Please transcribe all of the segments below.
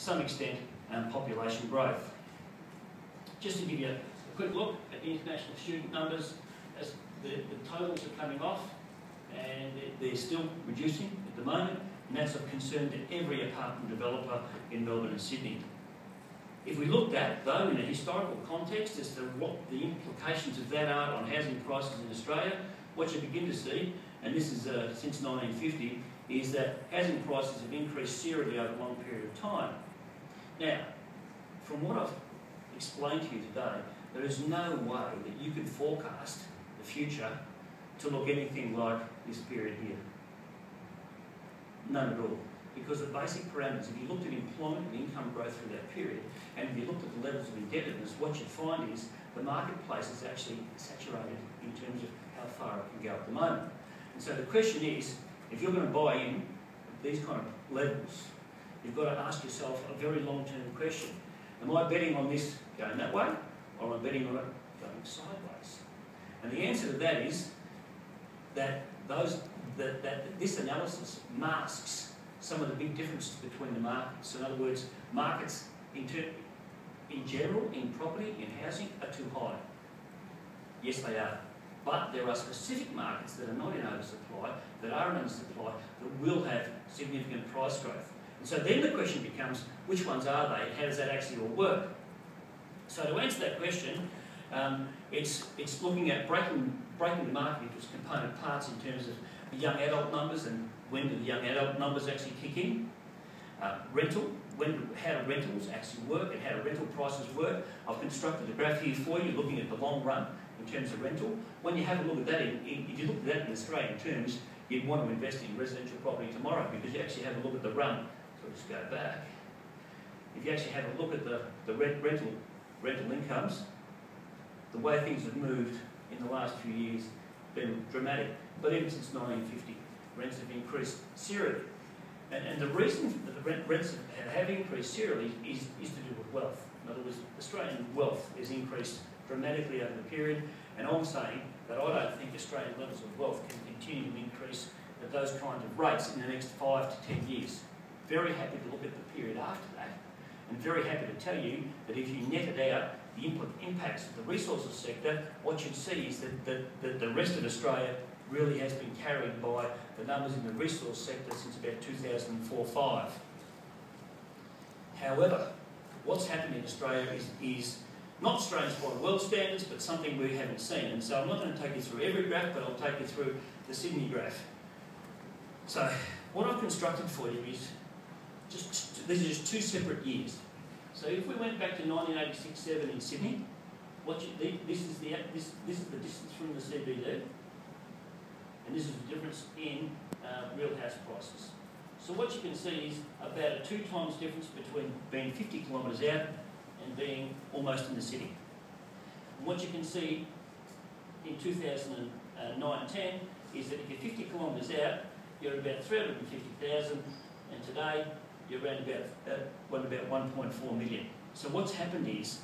some extent, population growth. Just to give you a quick look at the international student numbers, as the totals are coming off, and they're still reducing at the moment, and that's of concern to every apartment developer in Melbourne and Sydney. If we looked at, though, in a historical context as to what the implications of that are on housing prices in Australia, what you begin to see, and this is since 1950, is that housing prices have increased serially over a long period of time. Now, from what I've explained to you today, there is no way that you can forecast the future to look anything like this period here. None at all. Because the basic parameters, if you looked at employment and income growth through that period, and if you looked at the levels of indebtedness, what you'd find is the marketplace is actually saturated in terms of how far it can go at the moment. And so the question is, if you're going to buy in at these kind of levels, you've got to ask yourself a very long-term question. Am I betting on this going that way, or am I betting on it going sideways? And the answer to that is that this analysis masks some of the big differences between the markets. So in other words, markets in general, in property, in housing, are too high. Yes, they are. But there are specific markets that are not in oversupply, that are in undersupply, that will have significant price growth. And so then the question becomes, which ones are they, and how does that actually all work? So to answer that question, it's looking at breaking the market into its component parts in terms of young adult numbers and when do the young adult numbers actually kick in. Rental, how do rentals actually work and how do rental prices work. I've constructed a graph here for you looking at the long run in terms of rental. When you have a look at that, if you look at that in Australian terms, you'd want to invest in residential property tomorrow because you actually have a look at the run. So let's go back. If you actually have a look at the rental incomes, the way things have moved in the last few years has been dramatic. But even since 1950, rents have increased serially. And the reason that the rents have increased serially is to do with wealth. In other words, Australian wealth has increased dramatically over the period, and I'm saying that I don't think Australian levels of wealth can continue to increase at those kinds of rates in the next 5 to 10 years. Very happy to look at the period after that, and very happy to tell you that if you netted out the impacts of the resources sector, what you'd see is that the rest of Australia really has been carried by the numbers in the resource sector since about 2004-05. However, what's happened in Australia is not strange by world standards, but something we haven't seen. And so I'm not going to take you through every graph, but I'll take you through the Sydney graph. So what I've constructed for you is these are just two separate years. So if we went back to 1986-7 in Sydney, this is the distance from the CBD, and this is the difference in real house prices. So what you can see is about a 2 times difference between being 50 kilometres out and being almost in the city. And what you can see in 2009-10 is that if you're 50 kilometres out, you're about 350,000, and today you're around about 1.4 million. So what's happened is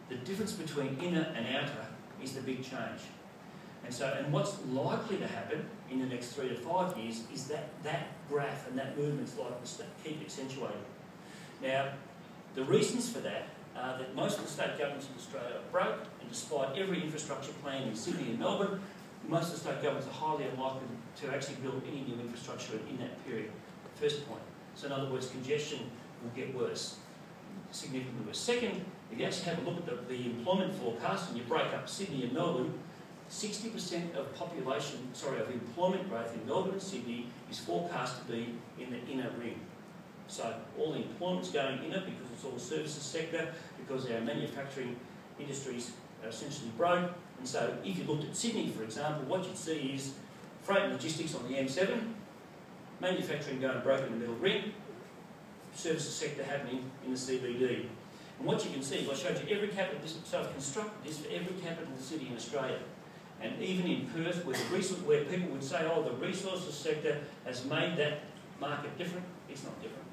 the difference between inner and outer is the big change. And what's likely to happen in the next 3 to 5 years is that graph and that movement's likely to keep accentuating. Now, the reasons for that are that most of the state governments in Australia are broke, and despite every infrastructure plan in Sydney and Melbourne, most of the state governments are highly unlikely to actually build any new infrastructure in that period. First point. So in other words, congestion will get worse, significantly worse. Second, if you actually have a look at the employment forecast and you break up Sydney and Melbourne, 60% of employment growth in Melbourne and Sydney is forecast to be in the inner ring. So all the employment's going inner because it's all services sector, because our manufacturing industries are essentially broke. And so if you looked at Sydney, for example, what you'd see is freight and logistics on the M7, manufacturing going broke in the middle ring, services sector happening in the CBD. And what you can see, I showed you every capital, so I've constructed this for every capital city in Australia. And even in Perth, where people would say, oh, the resources sector has made that market different, it's not different.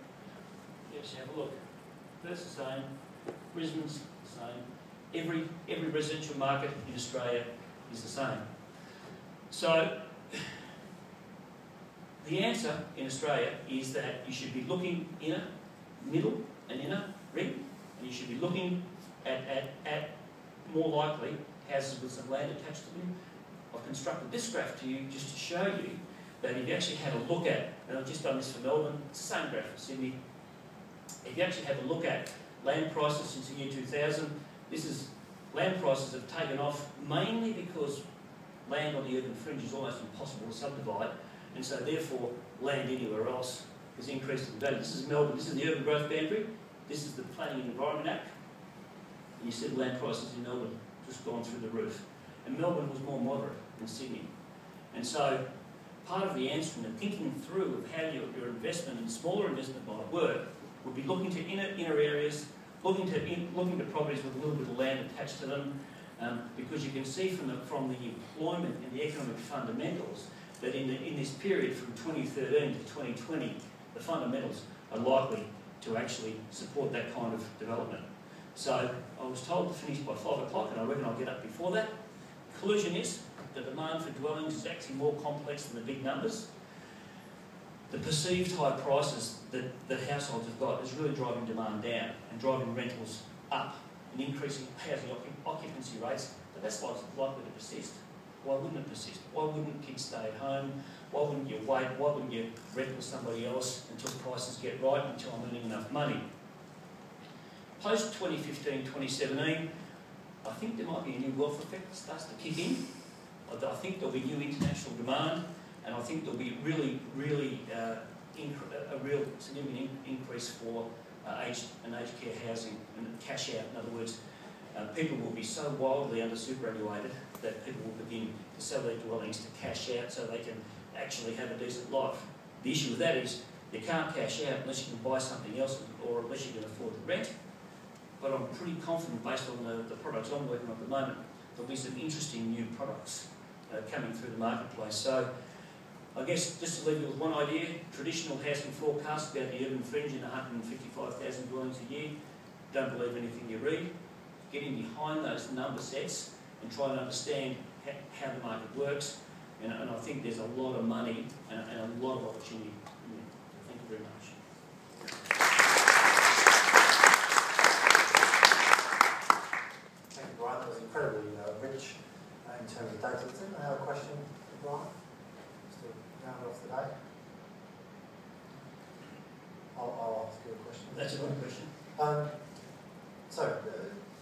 Let's have a look. Perth's the same, Brisbane's the same, every residential market in Australia is the same. So the answer in Australia is that you should be looking inner middle and inner ring, and you should be looking at more likely houses with some land attached to them. I've constructed this graph to you just to show you that if you actually have a look at, and I've just done this for Melbourne, it's the same graph for Sydney. If you actually have a look at land prices since the year 2000, land prices have taken off mainly because land on the urban fringe is almost impossible to subdivide, and so therefore land anywhere else has increased in value. This is Melbourne, this is the urban growth boundary, this is the Planning and Environment Act, and you see the land prices in Melbourne just gone through the roof. And Melbourne was more moderate than Sydney. And so part of the answer and the thinking through of how your investment and smaller investment might work would be looking to inner areas, looking to properties with a little bit of land attached to them, because you can see from the employment and the economic fundamentals that in this period from 2013 to 2020, the fundamentals are likely to actually support that kind of development. So I was told to finish by 5 o'clock, and I reckon I'll get up before that. Conclusion is the demand for dwellings is actually more complex than the big numbers. The perceived high prices that households have got is really driving demand down and driving rentals up and increasing housing occupancy rates, but that's likely to persist. Why wouldn't it persist? Why wouldn't kids stay at home? Why wouldn't you wait? Why wouldn't you rent with somebody else until prices get right, until I'm earning enough money? Post 2015, 2017, I think there might be a new wealth effect that starts to kick in. I think there'll be new international demand, and I think there'll be a real significant increase for aged care housing and cash out. In other words, people will be so wildly under superannuated that people will begin to sell their dwellings to cash out so they can actually have a decent life. The issue with that is you can't cash out unless you can buy something else or unless you can afford to rent. But I'm pretty confident, based on the products I'm working on at the moment, there'll be some interesting new products coming through the marketplace. So I guess just to leave you with one idea, traditional housing forecasts about the urban fringe in 155,000 dwellings a year. Don't believe anything you read. Get in behind those number sets and try and understand how the market works. And I think there's a lot of money and a lot of opportunity. Thank you very much. Thank you, Brian. That was incredibly rich in terms of data. Does anyone have a question for Brian? Just to round off the day. I'll ask you a question. That's a good question.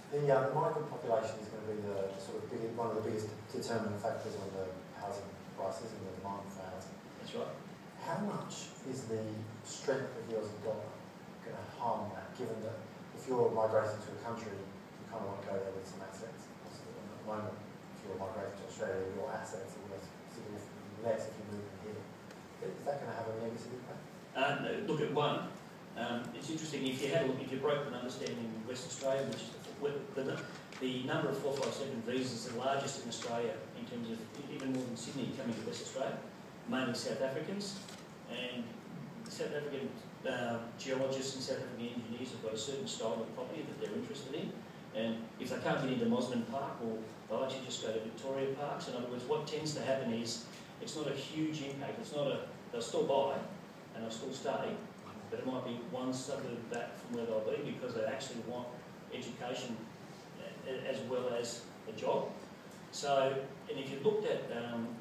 The migrant population is going to be one of the biggest determining factors on the housing prices and the demand for housing. That's right. How much is the strength of the Aussie dollar going to harm that, given that if you're migrating to a country, you kind of want to go there with some assets? At the moment, if you're migrating to Australia, your assets are worth significantly less if you move in here. Is that going to have a negative impact? Look at one. It's interesting if you broke an understanding in West Australia, which is the number of 457 visas is the largest in Australia in terms of even more than Sydney coming to West Australia, mainly South Africans, and South African geologists and South African engineers have got a certain style of property that they're interested in, and if they can't get into Mosman Park, well, they'll actually just go to Victoria Parks. In other words, what tends to happen is it's not a huge impact. They'll still buy and they'll still stay, but it might be one suburb back from where they'll be because they actually want education as well as a job. So, and if you looked at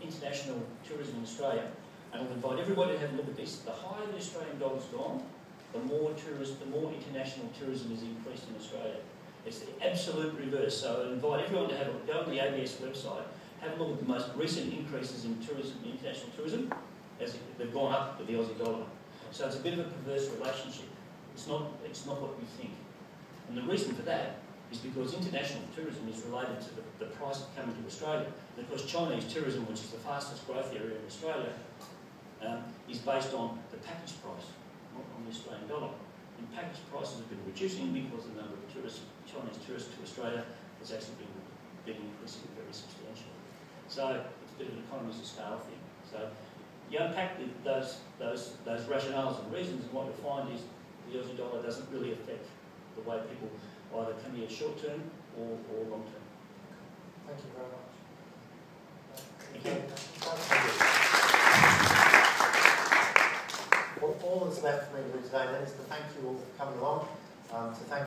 international tourism in Australia, and I'll invite everybody to have a look at this, the higher the Australian dollar's gone, the more international tourism is increased in Australia. It's the absolute reverse. So I invite everyone to go on the ABS website, have a look at the most recent increases in tourism, international tourism, as they've gone up with the Aussie dollar. So it's a bit of a perverse relationship. It's not what we think. And the reason for that is because international tourism is related to the price of coming to Australia. And of course, Chinese tourism, which is the fastest growth area in Australia, is based on the package price, not on the Australian dollar. And package prices have been reducing because the number of Chinese tourists to Australia has actually been increasing very substantially. So it's a bit of an economies of scale thing. So you unpack those rationales and reasons, and what you'll find is the Aussie dollar doesn't really affect the way people either come here short term or long term. Thank you very much. Thank you. Well, all all that's left for me to do today then is to thank you all for coming along, to thank